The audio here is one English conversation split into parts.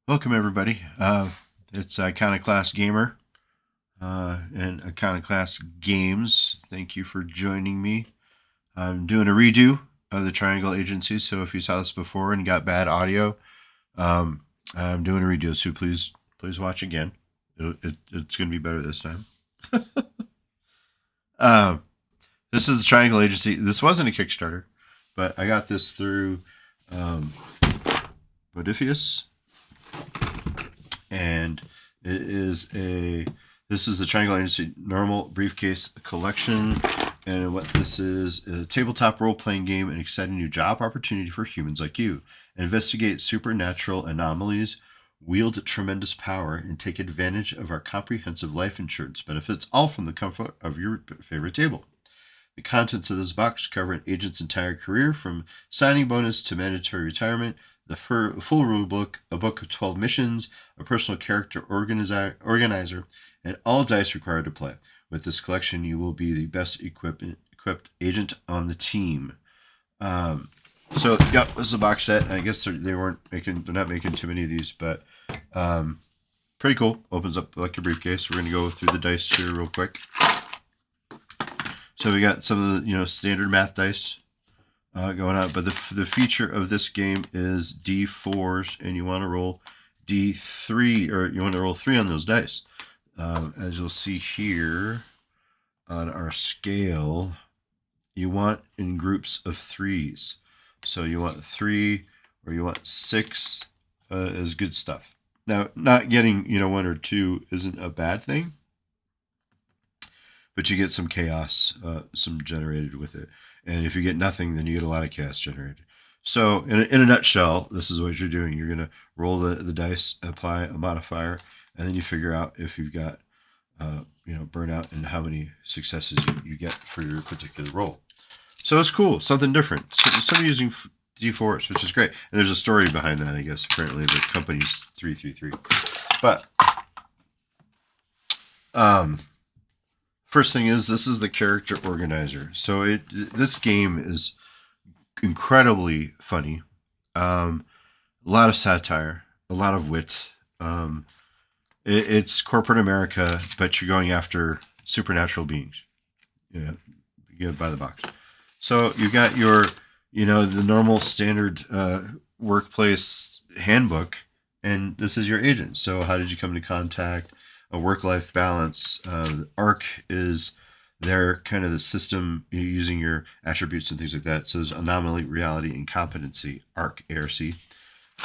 Welcome, everybody. It's Iconoclast Gamer and Iconoclast Games. Thank you for joining me. I'm doing a redo of the Triangle Agency, so if you saw this before and got bad audio, um, I'm doing a redo, so please watch again. It's going to be better this time. um, this is the Triangle Agency. This wasn't a Kickstarter, but I got this through um, Modiphius, and this is the Triangle Agency Normal Briefcase Collection, and what this is a tabletop role-playing game, an exciting new job opportunity for humans like you. Investigate supernatural anomalies, wield tremendous power, and take advantage of our comprehensive life insurance benefits, all from the comfort of your favorite table. The contents of this box cover an agent's entire career, from signing bonus to mandatory retirement, the full rule book, a book of 12 missions, a personal character organizer, and all dice required to play. With this collection, you will be the best equipped agent on the team. So yeah, this is a box set. I guess they're not making too many of these, but pretty cool. Opens up like a briefcase. We're gonna go through the dice here real quick. So we got some of the standard math dice going on, but the feature of this game is D4s, and you want to roll D3, or you want to roll 3 on those dice. As you'll see here on our scale, you want in groups of 3s. So you want 3 or you want 6 is good stuff. Now, not getting 1 or 2 isn't a bad thing, but you get some chaos, some generated with it. And if you get nothing, then you get a lot of chaos generated. So in a nutshell, this is what you're doing. You're going to roll the dice, apply a modifier, and then you figure out if you've got burnout and how many successes you get for your particular roll. So it's cool, something different. Some using D4s, which is great. And there's a story behind that, I guess. Apparently the company's 333. But first thing is, this is the character organizer. So this game is incredibly funny. A lot of satire, a lot of wit. It's corporate America, but you're going after supernatural beings. Yeah, you get by the box. So you got your, the normal standard workplace handbook, and this is your agent. So how did you come into contact? A work-life balance. ARC is their kind of the system using your attributes and things like that. So there's anomaly, reality, and competency, ARC, ARC.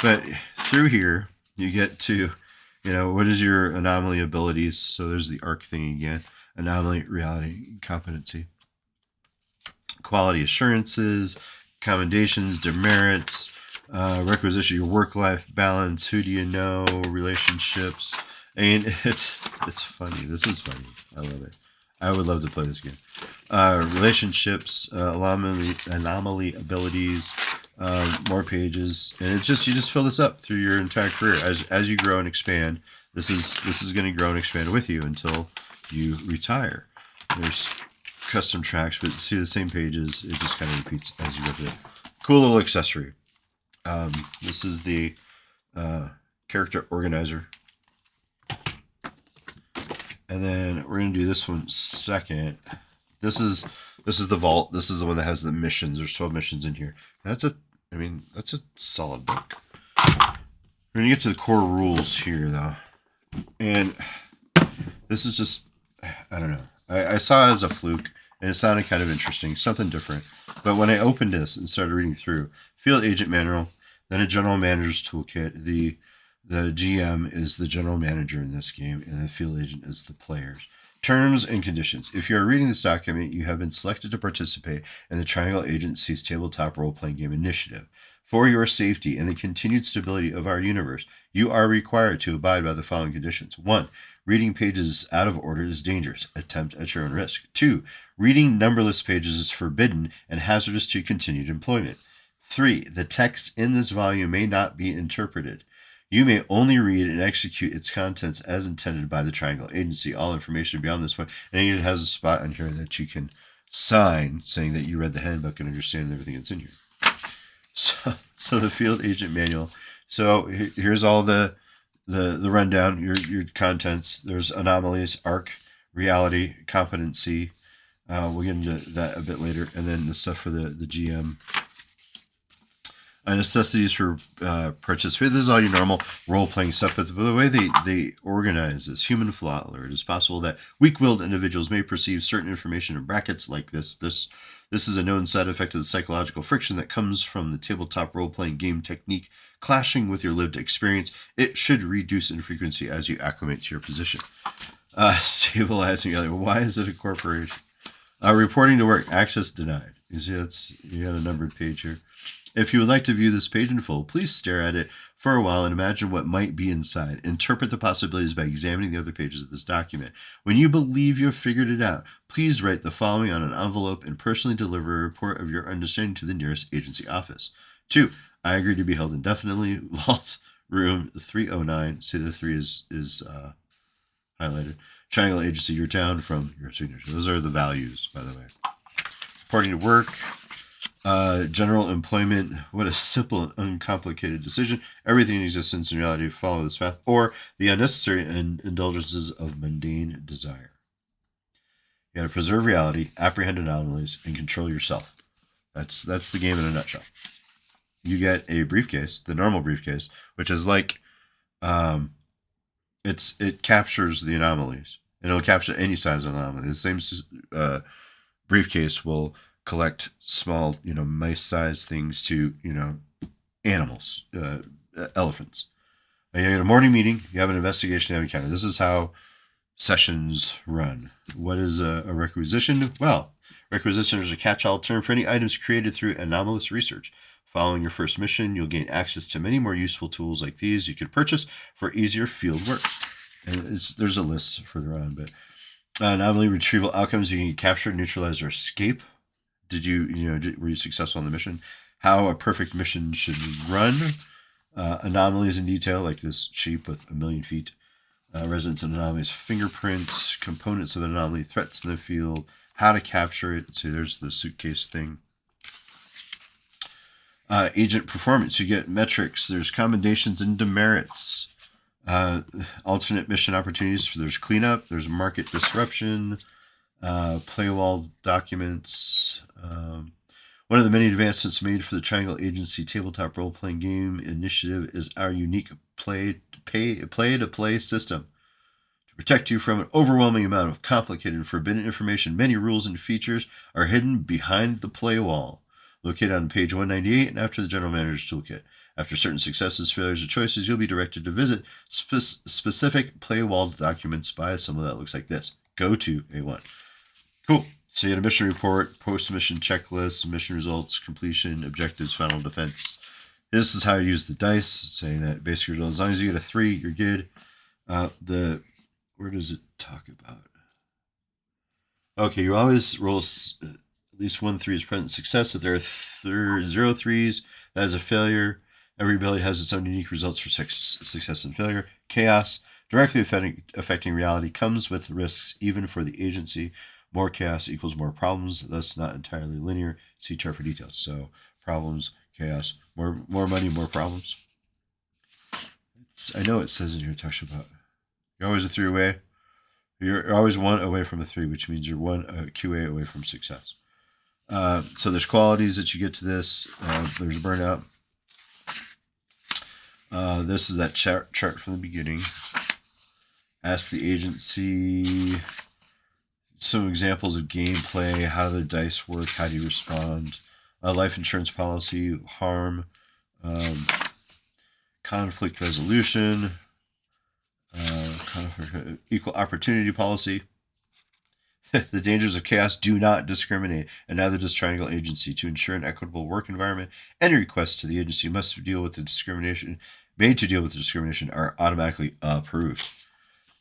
But through here, you get to, what is your anomaly abilities? So there's the ARC thing again. Anomaly, reality, competency. Quality assurances, commendations, demerits, requisition, your work-life balance, who do you know, relationships. I mean, it's funny. This is funny. I love it. I would love to play this game. Relationships, anomaly abilities, more pages, and you just fill this up through your entire career as you grow and expand. This is going to grow and expand with you until you retire. There's custom tracks, but see the same pages. It just kind of repeats as you go through it. Cool little accessory. This is the character organizer. And then we're going to do this one second. This is the vault. This is the one that has the missions. There's 12 missions in here. That's a solid book. We're going to get to the core rules here, though. And this is just, I don't know. I saw it as a fluke, and it sounded kind of interesting, something different. But when I opened this and started reading through, Field Agent Manual, then a General Manager's Toolkit, the GM is the general manager in this game, and the field agent is the players. Terms and conditions. If you are reading this document, you have been selected to participate in the Triangle Agency's tabletop role-playing game initiative. For your safety and the continued stability of our universe, you are required to abide by the following conditions. 1. Reading pages out of order is dangerous. Attempt at your own risk. 2. Reading numberless pages is forbidden and hazardous to continued employment. 3. The text in this volume may not be interpreted. You may only read and execute its contents as intended by the Triangle Agency. All information beyond this point, and it has a spot on here that you can sign saying that you read the handbook and understand everything that's in here. So the Field Agent Manual. So here's all the the rundown, your contents. There's anomalies, arc, reality, competency. We'll get into that a bit later, and then the stuff for the GM. Necessities for participate. This is all your normal role-playing stuff, but the way they organize this human flaw alert, it is possible that weak-willed individuals may perceive certain information in brackets like this. This is a known side effect of the psychological friction that comes from the tabletop role-playing game technique clashing with your lived experience. It should reduce in frequency as you acclimate to your position. Stabilizing. Why is it a corporation? Reporting to work. Access denied. You see, you got a numbered page here. If you would like to view this page in full, please stare at it for a while and imagine what might be inside. Interpret the possibilities by examining the other pages of this document. When you believe you have figured it out, please write the following on an envelope and personally deliver a report of your understanding to the nearest agency office. 2. I agree to be held indefinitely. Vault room 309. See, the 3 is highlighted. Triangle agency, your town, from your signature. Those are the values, by the way. Reporting to work. General employment. What a simple and uncomplicated decision. Everything in existence in reality follow this path, or the unnecessary indulgences of mundane desire. You got to preserve reality, apprehend anomalies, and control yourself. That's the game in a nutshell. You get a briefcase, the normal briefcase, which is like, it captures the anomalies, and it'll capture any size of anomaly. The same briefcase will collect small, mice-sized things to, animals, elephants. You get a morning meeting. You have an investigation. You have an encounter. This is how sessions run. What is a requisition? Well, requisition is a catch-all term for any items created through anomalous research. Following your first mission, you'll gain access to many more useful tools like these you could purchase for easier field work. And there's a list further on, but anomaly retrieval outcomes: you can capture, neutralize, or escape. Were you successful on the mission? How a perfect mission should run. Anomalies in detail, like this sheep with 1,000,000 feet. Residents and anomalies, fingerprints, components of an anomaly, threats in the field, how to capture it. So there's the suitcase thing. Agent performance, you get metrics. There's commendations and demerits. Alternate mission opportunities. There's cleanup. There's market disruption. Play wall documents. One of the many advancements made for the Triangle Agency tabletop role-playing game initiative is our unique play-to-play system. To protect you from an overwhelming amount of complicated and forbidden information, many rules and features are hidden behind the play wall, located on page 198 and after the General Manager's Toolkit. After certain successes, failures, or choices, you'll be directed to visit specific play wall documents by some of that looks like this. Go to A1. Cool. So you get a mission report, post-mission checklist, mission results, completion, objectives, final defense. This is how you use the dice, saying that basically as long as you get a 3, you're good. Where does it talk about? Okay, you always roll at least 1 3 is present success. If there are 0 3s, that is a failure. Every ability has its own unique results for success and failure. Chaos, directly affecting reality, comes with risks even for the agency. More chaos equals more problems. That's not entirely linear. See chart for details. So problems, chaos, more money, more problems. I know it says in here, it talks about you're always a 3 away. You're always 1 away from a 3, which means you're 1 QA away from success. So there's qualities that you get to this. There's burnout. This is that chart from the beginning. Ask the agency some examples of gameplay. How do the dice work? How do you respond? Life insurance policy, harm, conflict resolution, equal opportunity policy. The dangers of chaos do not discriminate, and neither does Triangle Agency. To ensure an equitable work environment, any requests to the agency made to deal with the discrimination are automatically approved.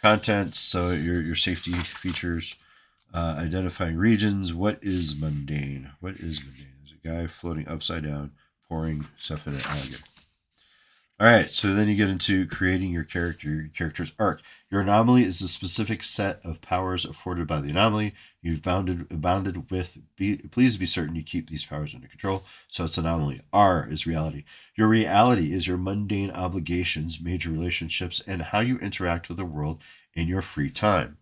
Contents, so your safety features, identifying regions. What is mundane? There's a guy floating upside down, pouring stuff in an alligator. All right, so then you get into creating your character's arc. Your anomaly is a specific set of powers afforded by the anomaly you've bounded with. Please be certain you keep these powers under control. So it's anomaly. R is reality. Your reality is your mundane obligations, major relationships, and how you interact with the world in your free time.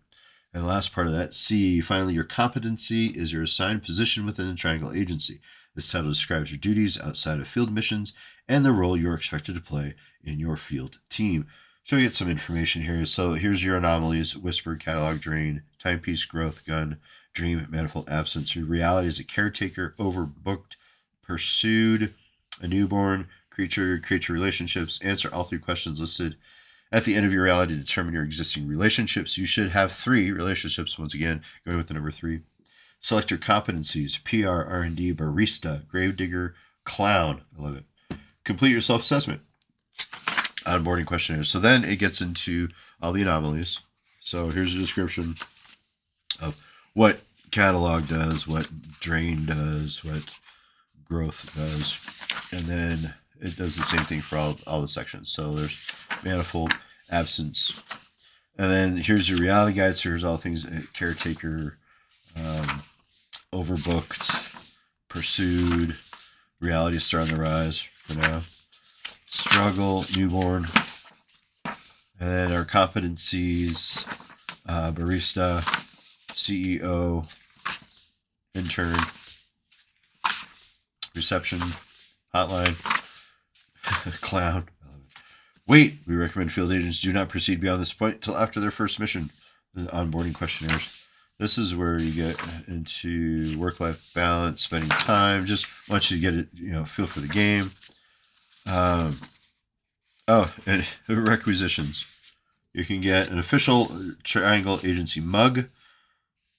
And the last part of that, C, finally, your competency is your assigned position within the Triangle Agency. This title describes your duties outside of field missions and the role you're expected to play in your field team. So we get some information here. So here's your anomalies: whisper, catalog, drain, timepiece, growth, gun, dream, manifold, absence. Your reality is a caretaker, overbooked, pursued, a newborn, creature relationships. Answer all 3 questions listed at the end of your reality to determine your existing relationships. You should have 3 relationships, once again, going with the number 3. Select your competencies: PR, R&D, barista, gravedigger, clown. I love it. Complete your self-assessment. Onboarding questionnaire. So then it gets into all the anomalies. So here's a description of what catalog does, what drain does, what growth does, and then it does the same thing for all the sections. So there's manifold, absence, and then here's your reality guide. So here's all things: caretaker, overbooked, pursued, reality star on the rise for now, struggle, newborn, and then our competencies: barista, CEO, intern, reception, hotline, clown. Wait, we recommend field agents do not proceed beyond this point until after their first mission. The onboarding questionnaires. This is where you get into work-life balance, spending time. Just want you to get it, feel for the game. And requisitions. You can get an official Triangle Agency mug,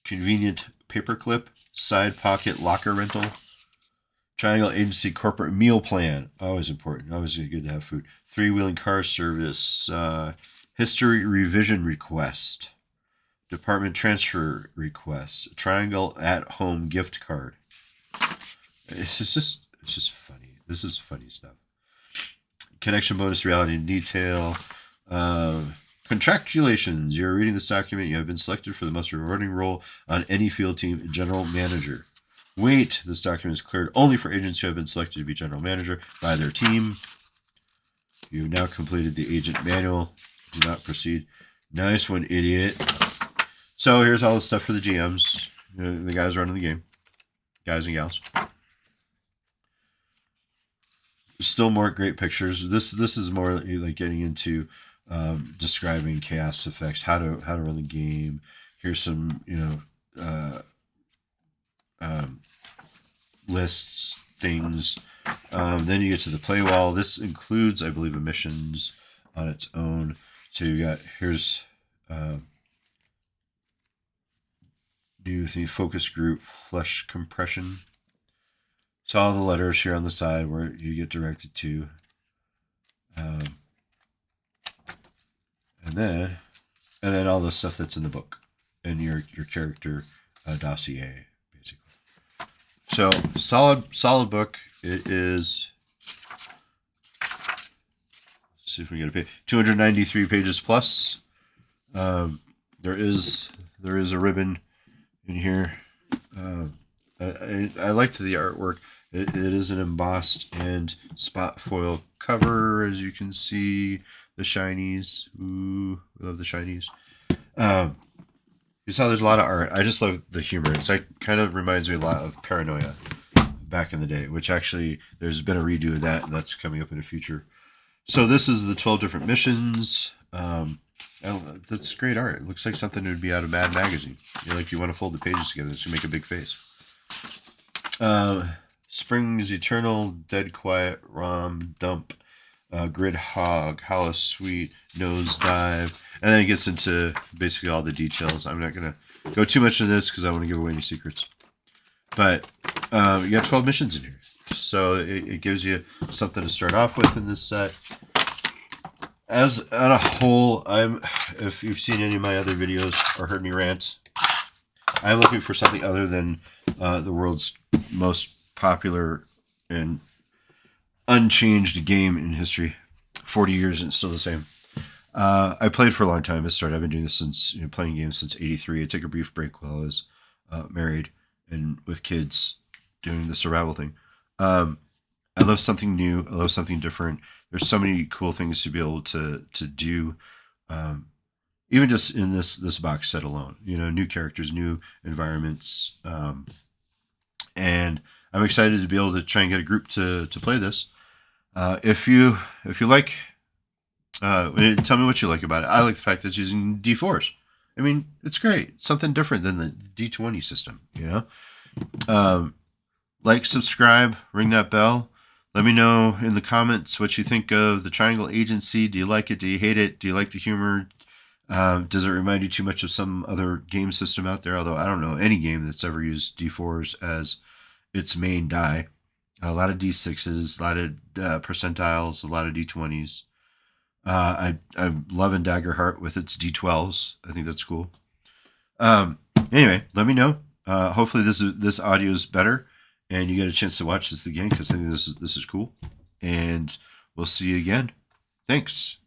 convenient paperclip, side pocket locker rental, Triangle Agency corporate meal plan. Always important. Always good to have food. 3-wheeling car service. History revision request. Department transfer request. Triangle at home gift card. It's just funny. This is funny stuff. Connection bonus, reality in detail. Contractulations. You're reading this document. You have been selected for the most rewarding role on any field team, general manager. Wait, this document is cleared only for agents who have been selected to be general manager by their team. You've now completed the agent manual. Do not proceed. Nice one, idiot. So here's all the stuff for the GMs, the guys running the game, guys and gals. Still more great pictures. This is more like getting into describing chaos effects, how to run the game. Here's some lists, things. Then you get to the play wall. This includes, I believe, emissions on its own. So you got here's new thing: focus group, flesh compression. So all the letters here on the side where you get directed to, and then all the stuff that's in the book and your character dossier, basically. So solid book. It is. Let's see if we get a page. 293 pages plus. There is a ribbon in here. I liked the artwork. It is an embossed and spot foil cover, as you can see. The shinies. Ooh, we love the shinies. You saw there's a lot of art. I just love the humor. It's like kind of reminds me a lot of Paranoia back in the day, which actually there's been a redo of that, and that's coming up in the future. So this is the 12 different missions. That's great art. It looks like something that would be out of Mad Magazine. You want to fold the pages together to make a big face. Springs Eternal, Dead Quiet, Rom, Dump, Grid Hog, Hollow Sweet, Nosedive, and then it gets into basically all the details. I'm not going to go too much into this because I want to give away any secrets. But you got 12 missions in here. So it gives you something to start off with in this set. As on a whole, if you've seen any of my other videos or heard me rant, I'm looking for something other than the world's most popular and unchanged game in history. 40 years and it's still the same. I played for a long time. I've been doing this since playing games since '83. I took a brief break while I was married and with kids doing the survival thing. I love something new. I love something different. There's so many cool things to be able to do. Even just in this box set alone, new characters, new environments, and I'm excited to be able to try and get a group to play this. If you like, tell me what you like about it. I like the fact that it's using D4s. I mean, it's great. It's something different than the D20 system. Like, subscribe, ring that bell. Let me know in the comments what you think of the Triangle Agency. Do you like it? Do you hate it? Do you like the humor? Does it remind you too much of some other game system out there? Although I don't know any game that's ever used D4s as its main die. A lot of D6s, a lot of percentiles, a lot of D20s. I'm loving Daggerheart with its D12s. I think that's cool. Anyway, let me know. Hopefully this audio is better and you get a chance to watch this again because I think this is cool. And we'll see you again. Thanks.